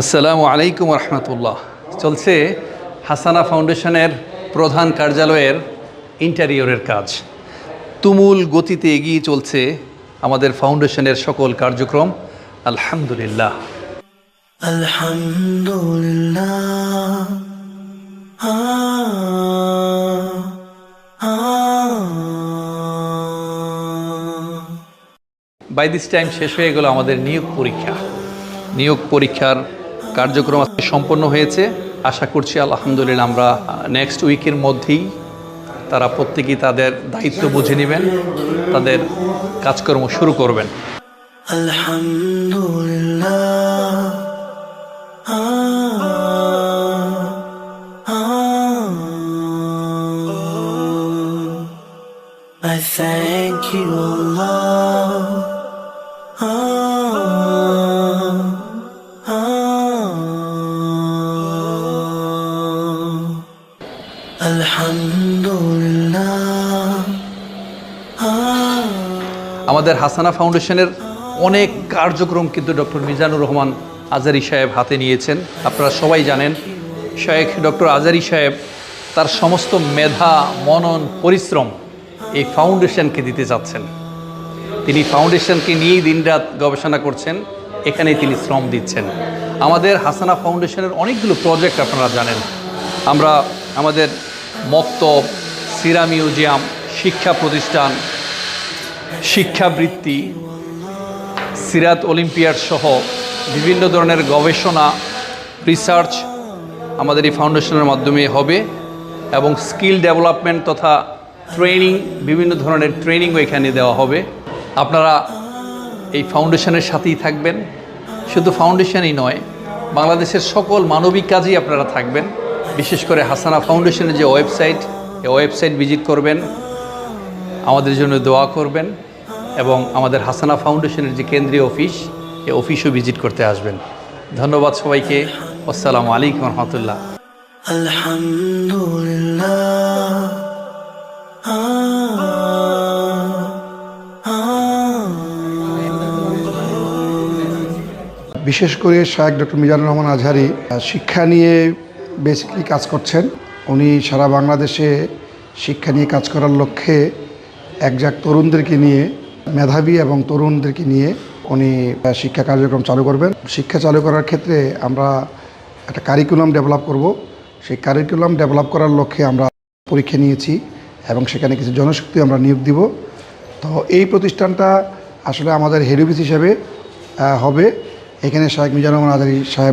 আসসালামু আলাইকুম রহমতুল্লাহ। চলছে হাসানা ফাউন্ডেশনের প্রধান কার্যালয়ের ইন্টেরিয়রের কাজ। তুমুল গতিতে এগিয়ে চলছে আমাদের ফাউন্ডেশনের সকল কার্যক্রম। আলহামদুলিল্লাহ আলহামদুলিল্লাহ। বাই দিস টাইম শেষ হয়ে গেল আমাদের নিয়োগ পরীক্ষা। নিয়োগ পরীক্ষার কার্যক্রম আজকে সম্পন্ন হয়েছে। আশা করছি আলহামদুলিল্লাহ আমরা নেক্সট উইকের মধ্যেই তারা প্রত্যেকেই তাদের দায়িত্ব বুঝে নেবেন, তাদের কাজকর্ম শুরু করবেন। আলহামদুলিল্লাহ। I thank you, Allah. আলহামদুলিল্লাহ। আমাদের হাসানা ফাউন্ডেশনের অনেক কার্যক্রম কিন্তু ডক্টর মিজানুর রহমান আজারি সাহেব হাতে নিয়েছেন। আপনারা সবাই জানেন শেখ ডক্টর আজারি সাহেব তার সমস্ত মেধা, মনন, পরিশ্রম এই ফাউন্ডেশনকে দিতে চাচ্ছেন। তিনি ফাউন্ডেশনকে নিয়েই দিনরাত গবেষণা করছেন, এখানেই তিনি শ্রম দিচ্ছেন। আমাদের হাসানা ফাউন্ডেশনের অনেকগুলো প্রজেক্ট আপনারা জানেন। আমরা আমাদের মক্তব, সিরা মিউজিয়াম, শিক্ষা প্রতিষ্ঠান, শিক্ষাবৃত্তি, সিরাত অলিম্পিয়াড সহ বিভিন্ন ধরনের গবেষণা, রিসার্চ আমাদের এই ফাউন্ডেশনের মাধ্যমে হবে এবং স্কিল ডেভেলপমেন্ট তথা ট্রেনিং, বিভিন্ন ধরনের ট্রেনিংও এখানে দেওয়া হবে। আপনারা এই ফাউন্ডেশনের সাথেই থাকবেন। শুধু ফাউন্ডেশনই নয়, বাংলাদেশের সকল মানবিক কাজেই আপনারা থাকবেন। বিশেষ করে হাসানা ফাউন্ডেশনের যে ওয়েবসাইট, এই ওয়েবসাইট ভিজিট করবেন, আমাদের জন্য দোয়া করবেন এবং আমাদের হাসানা ফাউন্ডেশনের যে কেন্দ্রীয় অফিস, এই অফিসও ভিজিট করতে আসবেন। ধন্যবাদ সবাইকে। আসসালামু আলাইকুম রহমতুল্লাহ। আলহামদুলিল্লাহ। বিশেষ করে শায়েখ ডক্টর মিজানুর রহমান আজহারি শিক্ষা নিয়ে বেসিক্যালি কাজ করছেন। উনি সারা বাংলাদেশে শিক্ষা নিয়ে কাজ করার লক্ষ্যে একজাক তরুণদেরকে নিয়ে, মেধাবী এবং তরুণদেরকে নিয়ে উনি শিক্ষা কার্যক্রম চালু করবেন। শিক্ষা চালু করার ক্ষেত্রে আমরা একটা কারিকুলাম ডেভেলপ করব। সেই কারিকুলাম ডেভেলপ করার লক্ষ্যে আমরা পরীক্ষা নিয়েছি এবং সেখানে কিছু জনশক্তি আমরা নিয়োগ দিব। তো এই প্রতিষ্ঠানটা আসলে আমাদের হেড অফিস হিসাবে হবে। এখানে শায়েখ মিজানুর রহমান আজহারি সাহেব